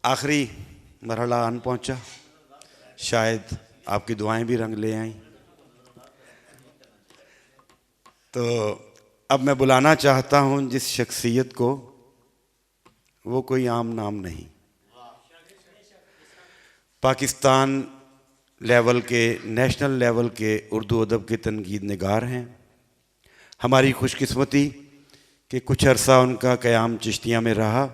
आखिरी मरहला आन पहुंचा, शायद आपकी दुआएं भी रंग ले आईं। तो अब मैं बुलाना चाहता हूं जिस शख्सियत को, वो कोई आम नाम नहीं, पाकिस्तान लेवल के, नेशनल लेवल के उर्दू अदब के तनकीद निगार हैं। हमारी खुशकिस्मती कि कुछ अरसा उनका क़याम चिश्तिया में रहा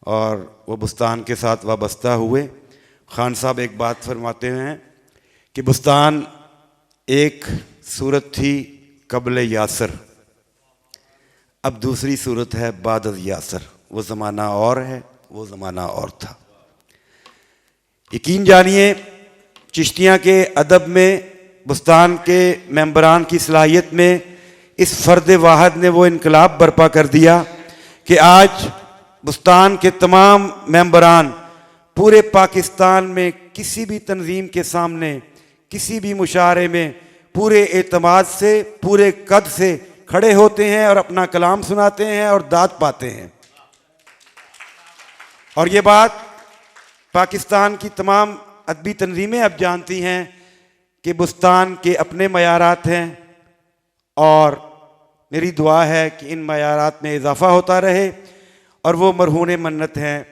और वो बुस्तान के साथ वाबस्ता हुए। खान साहब एक बात फरमाते हैं कि बुस्तान एक सूरत थी कबल यासर, अब दूसरी सूरत है बाद यासर। वो ज़माना और है, वो ज़माना और था। यकीन जानिए, चिश्तिया के अदब में, बुस्तान के मेंबरान की सलाहियत में इस फ़र्द वाहद ने वो इनकलाब बर्पा कर दिया कि आज बुस्तान के तमाम मेंबरान पूरे पाकिस्तान में किसी भी तंजीम के सामने, किसी भी मुशारे में पूरे एतमाद से, पूरे कद से खड़े होते हैं और अपना कलाम सुनाते हैं और दाद पाते हैं। और ये बात पाकिस्तान की तमाम अदबी तंजीमें अब जानती हैं कि बुस्तान के अपने मयारात हैं और मेरी दुआ है कि इन मयारात में इजाफ़ा होता रहे। और वो मरहून मन्नत हैं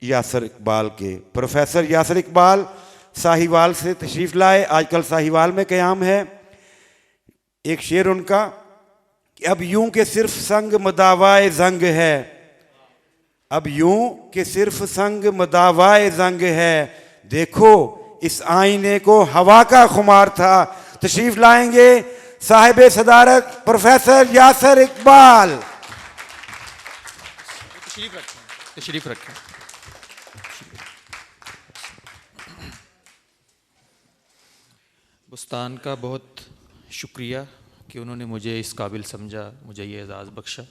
यासर इकबाल के। प्रोफेसर यासर इकबाल साहिवाल से तशरीफ़ लाए, आजकल साहिवाल में क़याम है। एक शेर उनका कि अब यूं के सिर्फ संग मदावाए जंग है, अब यूं के सिर्फ संग मदावाए जंग है, देखो इस आईने को हवा का खुमार था। तशरीफ़ लाएंगे साहिब सदारत प्रोफेसर यासर इकबाल। तशरीफ रखें। बुस्तान का बहुत शुक्रिया कि उन्होंने मुझे इस काबिल समझा, मुझे ये एज़ाज़ बख्शा।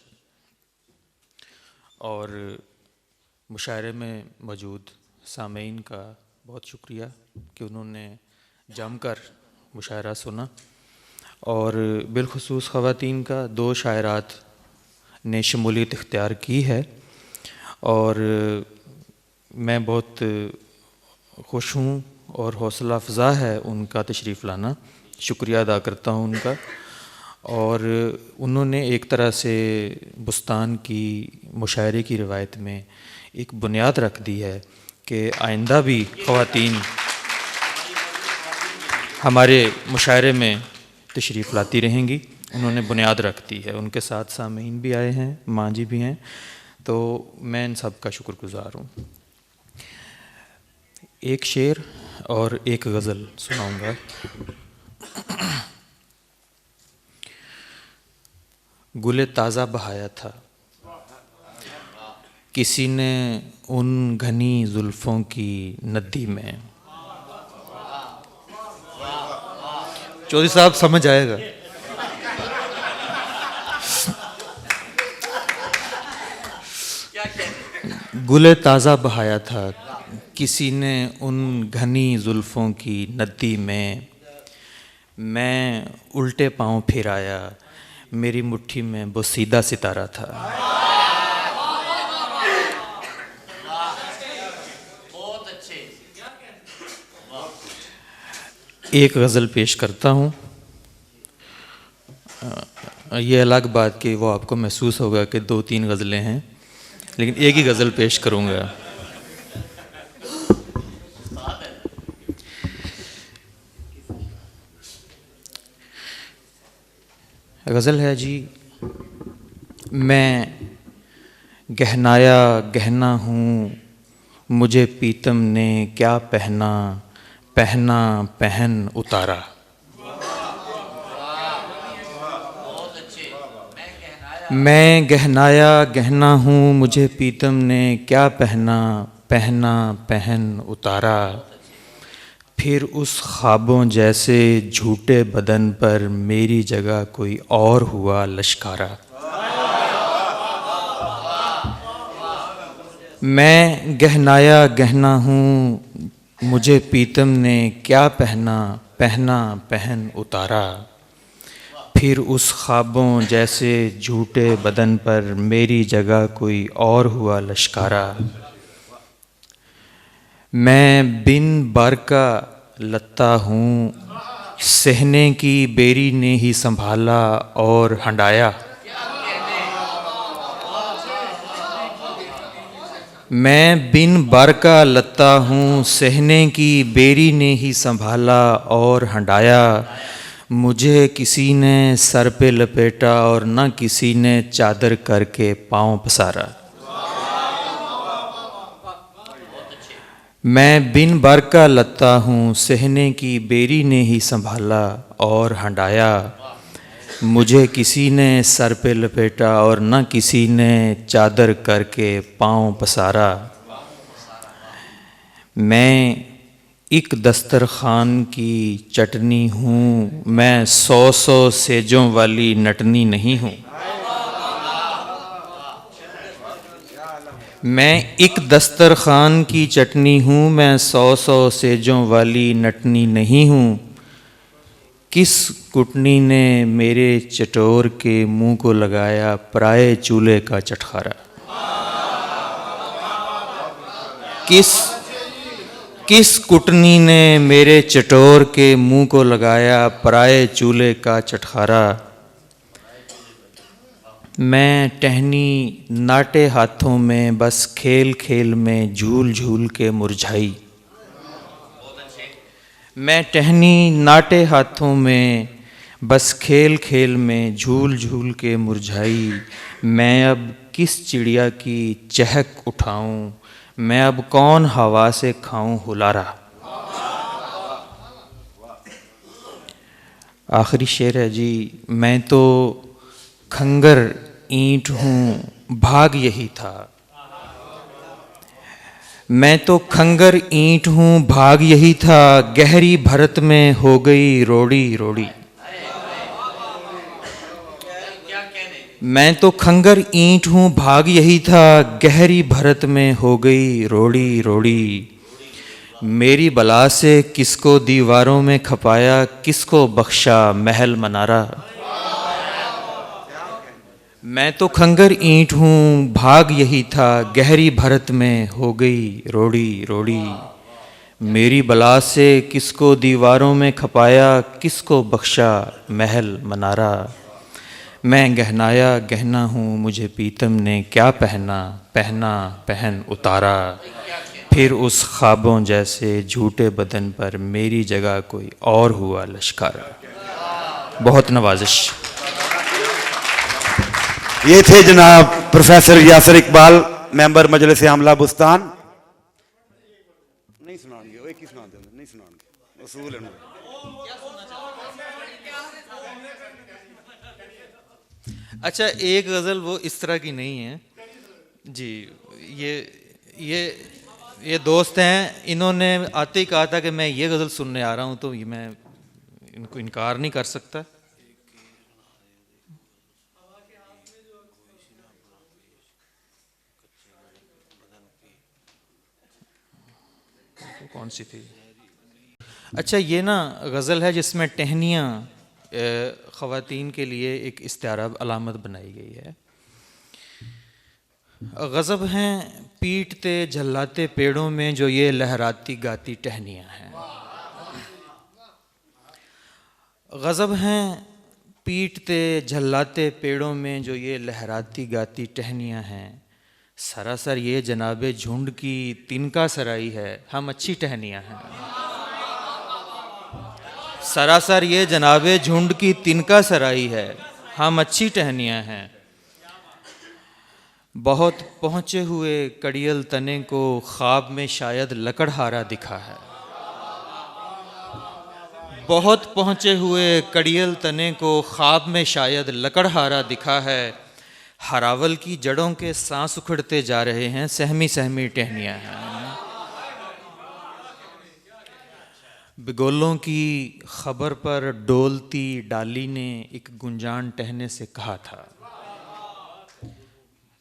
और मुशायरे में मौजूद सामीन का बहुत शुक्रिया कि उन्होंने जमकर मुशायरा सुना। और बिलखुसूस ख़वातीन का 2 शायरात ने शमूलियत इख्तियार की है और मैं बहुत खुश हूँ और हौसला अफ़ज़ा है उनका तशरीफ़ लाना। शुक्रिया अदा करता हूँ उनका। और उन्होंने एक तरह से बुस्तान की मुशायरे की रवायत में एक बुनियाद रख दी है कि आइंदा भी ख़वातीन हमारे मुशायरे में तशरीफ़ लाती रहेंगी। उन्होंने बुनियाद रख दी है। उनके साथ सामीन भी आए हैं, माँ जी भी हैं, तो मैं इन सब का शुक्रगुज़ार हूँ। एक शेर और एक गज़ल सुनाऊँगा। गुले ताज़ा बहाया था किसी ने उन घनी जुल्फ़ों की नदी में। चौधरी साहब समझ आएगा। गुले ताज़ा बहाया था किसी ने उन घनी जुल्फ़ों की नदी में, मैं उल्टे पाँव फिर आया मेरी मुट्ठी में बोसीदा सितारा था। एक गज़ल पेश करता हूँ। ये अलग बात कि वो आपको महसूस होगा कि 2-3 गज़लें हैं, लेकिन एक ही गज़ल पेश करूँगा। गज़ल है जी। मैं गहनाया गहना हूँ मुझे पीतम ने क्या पहना, पहना पहन उतारा। मैं गहनाया गहना हूँ मुझे पीतम ने क्या पहना, पहना पहन उतारा। फिर उस ख्वाबों जैसे झूठे बदन पर मेरी जगह कोई और हुआ लश्कारा। मैं गहनाया गहना हूँ मुझे पीतम ने क्या पहना, पहना पहन उतारा। फिर उस ख्वाबों जैसे झूठे बदन पर मेरी जगह कोई और हुआ लश्कारा। मैं बिन बर का लत्ता हूँ, सहने की बेरी ने ही संभाला और हंडाया। मैं बिन बर का लत्ता हूँ, सहने की बेरी ने ही संभाला और हंडाया। मुझे किसी ने सर पे लपेटा और न किसी ने चादर करके पाँव पसारा। मैं बिन बर का लत्ता हूँ, सहने की बेरी ने ही संभाला और हंडाया। मुझे किसी ने सर पे लपेटा और न किसी ने चादर करके पाँव पसारा। मैं एक दस्तरखान की चटनी हूँ, मैं 100 सेजों वाली नटनी नहीं हूँ। मैं एक दस्तरखान की चटनी हूँ, मैं 100 सेजों वाली नटनी नहीं हूँ। किस कुटनी ने मेरे चटोर के मुंह को लगाया पराए चूल्हे का चटखारा। किस कुटनी ने मेरे चटोर के मुंह को लगाया पराए चूल्हे का चटखारा। मैं टहनी नाटे हाथों में बस खेल खेल में झूल झूल के मुरझाई। मैं टहनी नाटे हाथों में बस खेल खेल में झूल झूल के मुरझाई। मैं अब किस चिड़िया की चहक उठाऊं, मैं अब कौन हवा से खाऊं हुलारा। आखिरी शेर है जी। मैं तो खंगर ईंट हूँ, भाग यही था। मैं तो खंगर ईंट हूँ, भाग यही था। गहरी भरत में हो गई रोड़ी रोड़ी। मैं तो खंगर ईंट हूँ, भाग यही था। गहरी भरत में हो गई रोड़ी रोड़ी। मेरी बला से किसको दीवारों में खपाया, किसको बख्शा महल मनारा। मैं तो खंगर ईंट हूँ, भाग यही था। गहरी भरत में हो गई रोड़ी रोड़ी। मेरी बला से किसको दीवारों में खपाया, किसको बख्शा महल मनारा। मैं गहनाया गहना हूँ, मुझे पीतम ने क्या पहना, पहना पहन उतारा। फिर उस ख्वाबों जैसे झूठे बदन पर मेरी जगह कोई और हुआ लश्कारा। बहुत नवाजिश। ये थे जनाब प्रोफेसर यासर इकबाल, मेंबर मजलिस आमला बुस्तान। नहीं सुनाएंगे, एक ही सुना देंगे, नहीं सुनाएंगे, उसूल है। अच्छा, एक गज़ल वो इस तरह की नहीं है जी। ये दोस्त हैं, इन्होंने आते ही कहा था कि मैं ये गज़ल सुनने आ रहा हूँ, तो मैं इनको इनकार नहीं कर सकता। कौन सी थी? अच्छा, ये ना गज़ल है जिसमें टहनियाँ ख़वातीन के लिए एक इस्तिआरा अलामत बनाई गई है। गज़ब हैं पीटते झल्लाते पेड़ों में जो ये लहराती गाती टहनियाँ हैं। गज़ब हैं पीटते झल्लाते पेड़ों में जो ये लहराती गाती टहनियाँ हैं। सरासर ये जनाबे झुंड की तिनका सराई है, हम अच्छी टहनियाँ हैं। सरासर ये जनाबे झुंड की तिनका सराई है, हम अच्छी टहनियाँ हैं। बहुत पहुँचे हुए कड़ियल तने को ख्वाब में शायद लकड़हारा दिखा है। बहुत पहुँचे हुए कड़ियल तने को ख्वाब में शायद लकड़हारा दिखा है। हरावल की जड़ों के सांस उखड़ते जा रहे हैं, सहमी सहमी टहनियाँ हैं। बिगोलों की खबर पर डोलती डाली ने एक गुंजान टहने से कहा था।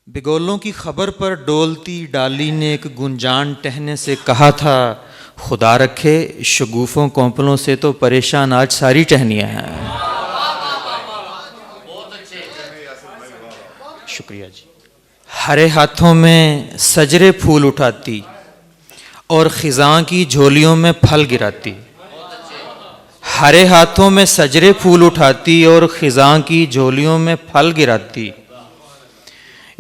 बिगोलों की खबर पर डोलती डाली ने एक गुंजान टहने से कहा था। खुदा रखे शगुफों कौंपलों से तो परेशान आज सारी टहनियाँ हैं। शुक्रिया जी। हरे हाथों में सजरे फूल उठाती और खिज़ां की झोलियों में फल गिराती, हरे हाथों में सजरे फूल उठाती और खिज़ां की झोलियों में फल गिराती।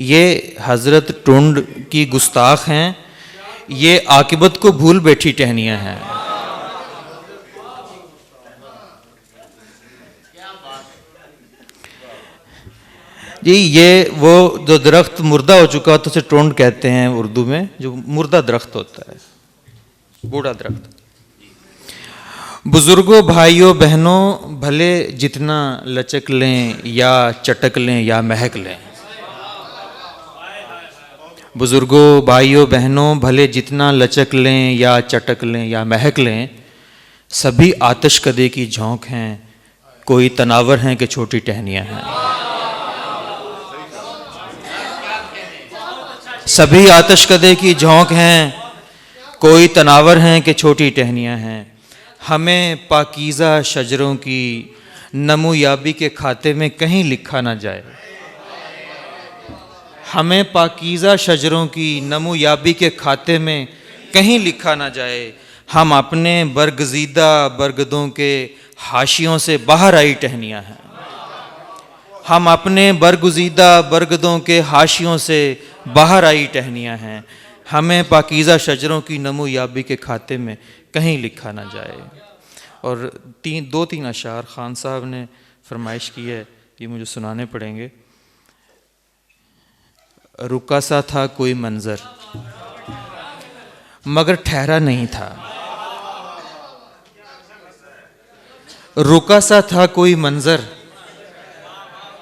ये हज़रत टुंड की गुस्ताख हैं, ये आकिबत को भूल बैठी टहनियाँ हैं। जी ये वो जो दरख्त मुर्दा हो चुका तो उसे टोंड कहते हैं उर्दू में, जो मुर्दा दरख्त होता है, बूढ़ा दरख्त। बुजुर्गों भाइयों बहनों भले जितना लचक लें या चटक लें या महक लें, बुजुर्गों भाइयों बहनों भले जितना लचक लें या चटक लें या महक लें, सभी आतिश कदे की झोंक हैं, कोई तनावर हैं कि छोटी टहनियाँ हैं। सभी आतिश कदे की झोंक हैं, कोई तनावर हैं कि छोटी टहनियाँ हैं। हमें पाकीज़ा शजरों की नमूयाबी के खाते में कहीं लिखा ना जाए, हमें पाकीज़ा शजरों की नमूयाबी के खाते में कहीं लिखा ना जाए। हम अपने बरगज़ीदा बरगदों के हाशियों से बाहर आई टहनियाँ हैं, हम अपने बरगुज़ीदा बरगदों के हाशियों से बाहर आई टहनियाँ हैं। हमें पाकीज़ा शजरों की नमूयाबी के खाते में कहीं लिखा ना जाए। और दो तीन अशार खान साहब ने फरमाइश की है, ये मुझे सुनाने पड़ेंगे। रुका सा था कोई मंज़र मगर ठहरा नहीं था, रुका सा था कोई मंज़र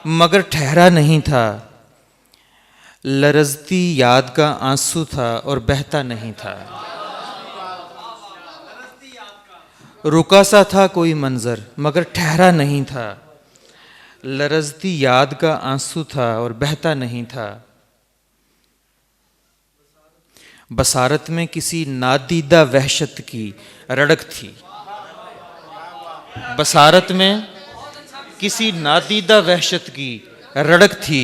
मगर ठहरा नहीं था, लरज़ती याद का आंसू था और बहता नहीं था। रुका सा था कोई मंज़र मगर ठहरा नहीं था, लरज़ती याद का आंसू था और बहता नहीं था। बसारत में किसी नादीदा वहशत की रड़क थी, बसारत में किसी नादीदा वहशत की रड़क थी,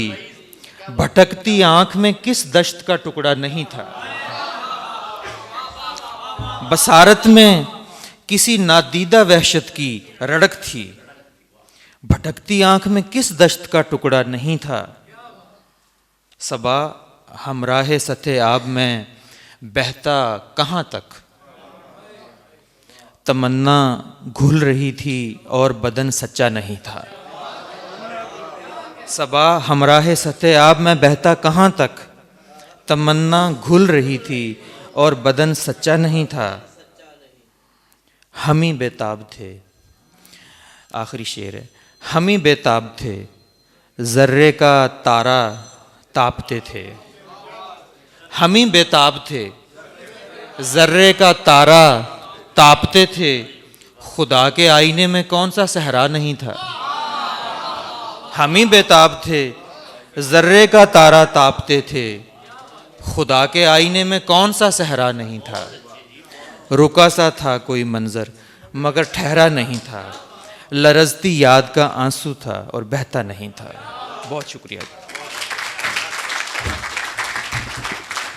भटकती आंख में किस दश्त का टुकड़ा नहीं था। बसारत में किसी नादीदा वहशत की रड़क थी, भटकती आंख में किस दश्त का टुकड़ा नहीं था। सबा हमराहे सथे आब में बहता कहाँ तक, तमन्ना घुल रही थी और बदन सच्चा नहीं था। सबा हमराहे सते आब में बहता कहाँ तक, तमन्ना घुल रही थी और बदन सच्चा नहीं था। हम ही बेताब थे, आखिरी शेर है, हम ही बेताब थे, जर्रे का तारा तापते थे। हम ही बेताब थे, जर्रे का तारा तापते थे, खुदा के आईने में कौन सा सहरा नहीं था। हम ही बेताब थे, जर्रे का तारा तापते थे, खुदा के आईने में कौन सा सहरा नहीं था। रुका सा था कोई मंज़र मगर ठहरा नहीं था, लरज़ती याद का आंसू था और बहता नहीं था। बहुत शुक्रिया।